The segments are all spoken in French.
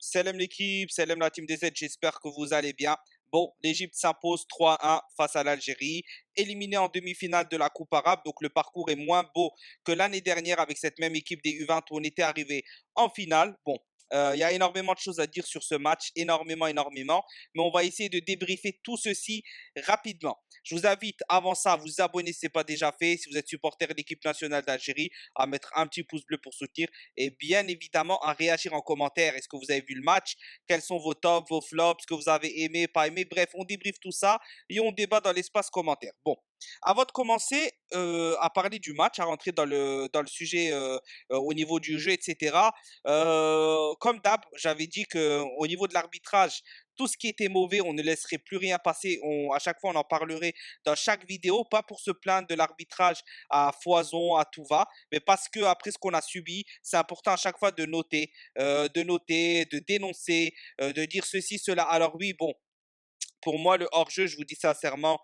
Salam l'équipe, salam la team des Z, j'espère que vous allez bien. Bon, l'Égypte s'impose 3-1 face à l'Algérie, éliminée en demi-finale de la Coupe arabe, donc le parcours est moins beau que l'année dernière avec cette même équipe des U20 où on était arrivé en finale. Bon, il y a énormément de choses à dire sur ce match, énormément, mais on va essayer de débriefer tout ceci rapidement. Je vous invite avant ça à vous abonner si ce n'est pas déjà fait, si vous êtes supporter de l'équipe nationale d'Algérie, à mettre un petit pouce bleu pour soutenir et bien évidemment à réagir en commentaire. Est-ce que vous avez vu le match? Quels sont vos tops, vos flops, ce que vous avez aimé, pas aimé? Bref, on débriefe tout ça et on débat dans l'espace commentaire. Bon, avant de commencer à parler du match, à rentrer dans le sujet au niveau du jeu, etc., comme d'hab, j'avais dit qu'au niveau de l'arbitrage, tout ce qui était mauvais, on ne laisserait plus rien passer. À chaque fois, on en parlerait dans chaque vidéo, pas pour se plaindre de l'arbitrage à foison, à tout va, mais parce que après ce qu'on a subi, c'est important à chaque fois de dénoncer, de dire ceci, cela. Alors oui, bon, pour moi, le hors-jeu, je vous dis sincèrement,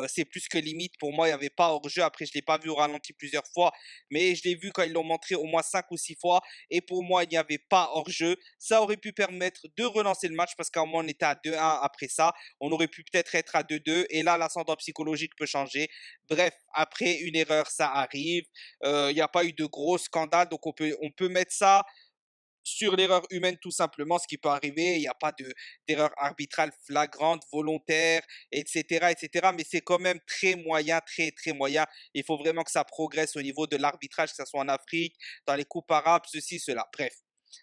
c'est plus que limite. Pour moi, il n'y avait pas hors-jeu. Après, je ne l'ai pas vu au ralenti plusieurs fois, mais je l'ai vu quand ils l'ont montré au moins 5 ou 6 fois. Et pour moi, il n'y avait pas hors-jeu. Ça aurait pu permettre de relancer le match parce qu'à un moment, on était à 2-1 après ça. On aurait pu peut-être être à 2-2. Et là, l'ascendant psychologique peut changer. Bref, après, une erreur, ça arrive. Il n'y a pas eu de gros scandale. Donc, on peut mettre ça sur l'erreur humaine tout simplement, ce qui peut arriver, il n'y a pas d'erreur arbitrale flagrante, volontaire, etc., etc. Mais c'est quand même très moyen, très moyen. Il faut vraiment que ça progresse au niveau de l'arbitrage, que ce soit en Afrique, dans les coupes arabes, ceci, cela. Bref,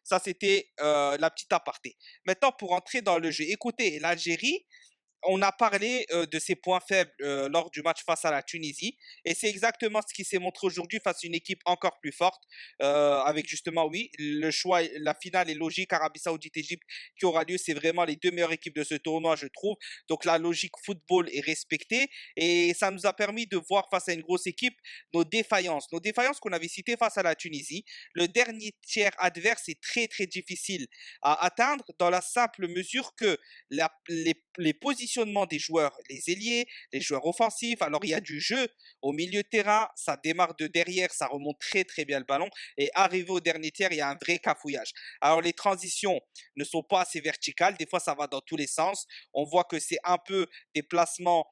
ça c'était la petite aparté. Maintenant, pour entrer dans le jeu, écoutez, l'Algérie, on a parlé de ses points faibles lors du match face à la Tunisie et c'est exactement ce qui s'est montré aujourd'hui face à une équipe encore plus forte avec justement oui le choix, la finale est logique, Arabie Saoudite Égypte qui aura lieu, c'est vraiment les deux meilleures équipes de ce tournoi je trouve, donc la logique football est respectée et ça nous a permis de voir face à une grosse équipe nos défaillances qu'on avait citées face à la Tunisie. Le dernier tiers adverse est très difficile à atteindre dans la simple mesure que les positionnements des joueurs, les ailiers, les joueurs offensifs. Alors, il y a du jeu au milieu de terrain, ça démarre de derrière, ça remonte très bien le ballon. Et arrivé au dernier tiers, il y a un vrai cafouillage. Alors, les transitions ne sont pas assez verticales, des fois, ça va dans tous les sens. On voit que c'est un peu des placements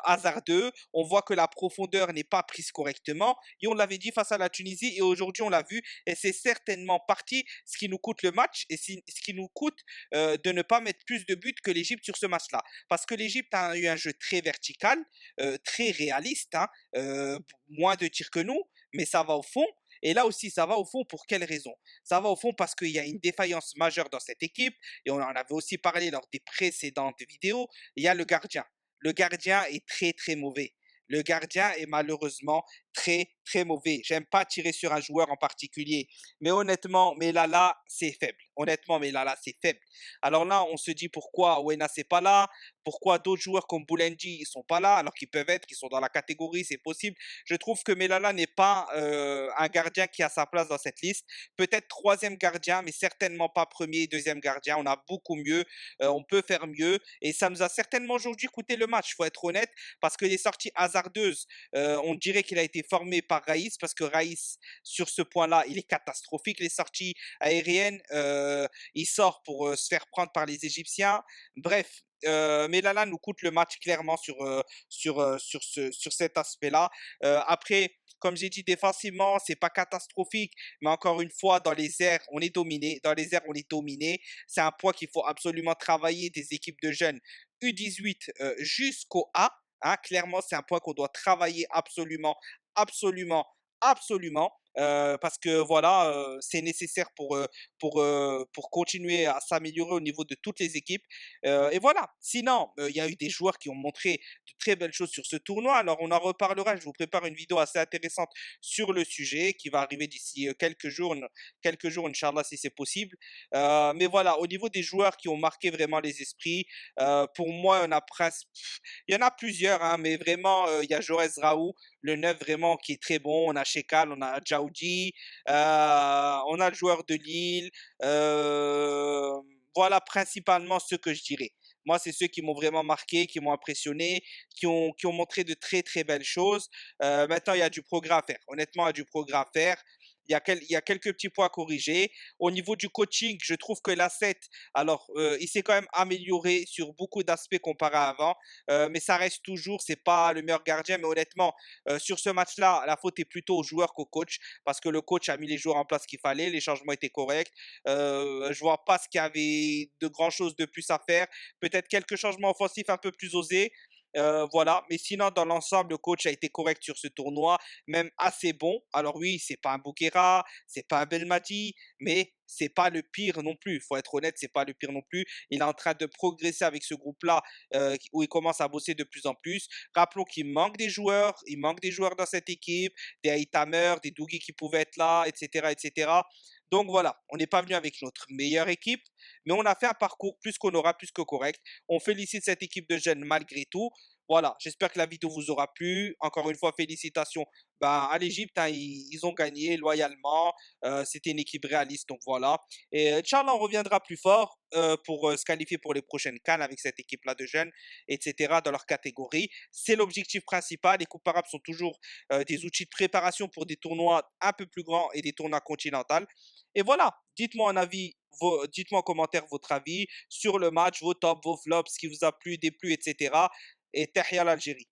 hasardeux. On voit que la profondeur n'est pas prise correctement. Et on l'avait dit face à la Tunisie et aujourd'hui on l'a vu. Et c'est certainement parti ce qui nous coûte le match et ce qui nous coûte de ne pas mettre plus de buts que l'Égypte sur ce match-là. Parce que l'Égypte a eu un jeu très vertical, très réaliste, hein, moins de tirs que nous, mais ça va au fond. Et là aussi, ça va au fond pour quelle raison? Ça va au fond parce qu'il y a une défaillance majeure dans cette équipe, et on en avait aussi parlé lors des précédentes vidéos, il y a le gardien. Le gardien est très mauvais. Le gardien est malheureusement très mauvais. J'aime pas tirer sur un joueur en particulier, mais honnêtement, Melala, c'est faible. Honnêtement, Melala, c'est faible. Alors là, on se dit pourquoi Wena c'est pas là, pourquoi d'autres joueurs comme Boulendi ils sont pas là, alors qu'ils peuvent être, ils sont dans la catégorie, c'est possible. Je trouve que Melala n'est pas un gardien qui a sa place dans cette liste. Peut-être troisième gardien, mais certainement pas premier, deuxième gardien. On a beaucoup mieux, on peut faire mieux, et ça nous a certainement aujourd'hui coûté le match. Faut être honnête, parce que les sorties hasardeuses, on dirait qu'il a été formé par Raïs, parce que Raïs sur ce point-là, il est catastrophique. Les sorties aériennes, il sort pour se faire prendre par les Égyptiens. Bref, Melala nous coûte le match clairement sur cet aspect-là. Après, comme j'ai dit, défensivement, c'est pas catastrophique, mais encore une fois, dans les airs, on est dominé. Dans les airs, on est dominé. C'est un point qu'il faut absolument travailler des équipes de jeunes U18 jusqu'au A. Hein, clairement, c'est un point qu'on doit travailler absolument, absolument. Parce que voilà, c'est nécessaire pour continuer à s'améliorer au niveau de toutes les équipes. Et voilà. Sinon, il y a eu des joueurs qui ont montré de très belles choses sur ce tournoi. Alors, on en reparlera. Je vous prépare une vidéo assez intéressante sur le sujet qui va arriver d'ici quelques jours, Inch'Allah, si c'est possible. Mais voilà, au niveau des joueurs qui ont marqué vraiment les esprits, pour moi, il y en a plusieurs, hein, mais vraiment, il y a Jorez Raou, le 9 vraiment qui est très bon. On a Shekal, on a Djaoudi, on a le joueur de Lille. Voilà principalement ceux que je dirais. Moi, c'est ceux qui m'ont vraiment marqué, qui m'ont impressionné, qui ont montré de très belles choses. Maintenant, il y a du progrès à faire. Honnêtement, il y a du progrès à faire. il y a quelques petits points à corriger. Au niveau du coaching, je trouve que l'A7, alors, il s'est quand même amélioré sur beaucoup d'aspects comparé à avant, mais ça reste toujours, c'est pas le meilleur gardien. Mais honnêtement, sur ce match-là, la faute est plutôt au joueur qu'au coach, parce que le coach a mis les joueurs en place qu'il fallait, les changements étaient corrects. Je vois pas ce qu'il y avait de grand chose de plus à faire. Peut-être quelques changements offensifs un peu plus osés. Voilà, mais sinon, dans l'ensemble, le coach a été correct sur ce tournoi, même assez bon. Alors oui, c'est pas un Bouguera, c'est pas un Belmadi, mais c'est pas le pire non plus. Il faut être honnête, c'est pas le pire non plus. Il est en train de progresser avec ce groupe-là, où il commence à bosser de plus en plus. Rappelons qu'il manque des joueurs, il manque des joueurs dans cette équipe, des Haïtamer, des Dougi qui pouvaient être là, etc., etc. Donc voilà, on n'est pas venu avec notre meilleure équipe, mais on a fait un parcours plus qu'honorable, plus que correct. On félicite cette équipe de jeunes malgré tout. Voilà, j'espère que la vidéo vous aura plu. Encore une fois, félicitations ben, à l'Égypte. Hein, ils ont gagné loyalement. C'était une équipe réaliste, donc voilà. Et Inch'Allah, on reviendra plus fort pour se qualifier pour les prochaines CAN avec cette équipe-là de jeunes, etc., dans leur catégorie. C'est l'objectif principal. Les Coupes arabes sont toujours des outils de préparation pour des tournois un peu plus grands et des tournois continentaux. Et voilà, dites-moi en avis, dites-moi en commentaire votre avis sur le match, vos tops, vos flops, ce qui vous a plu, déplu, etc. Et tahia l'Algérie.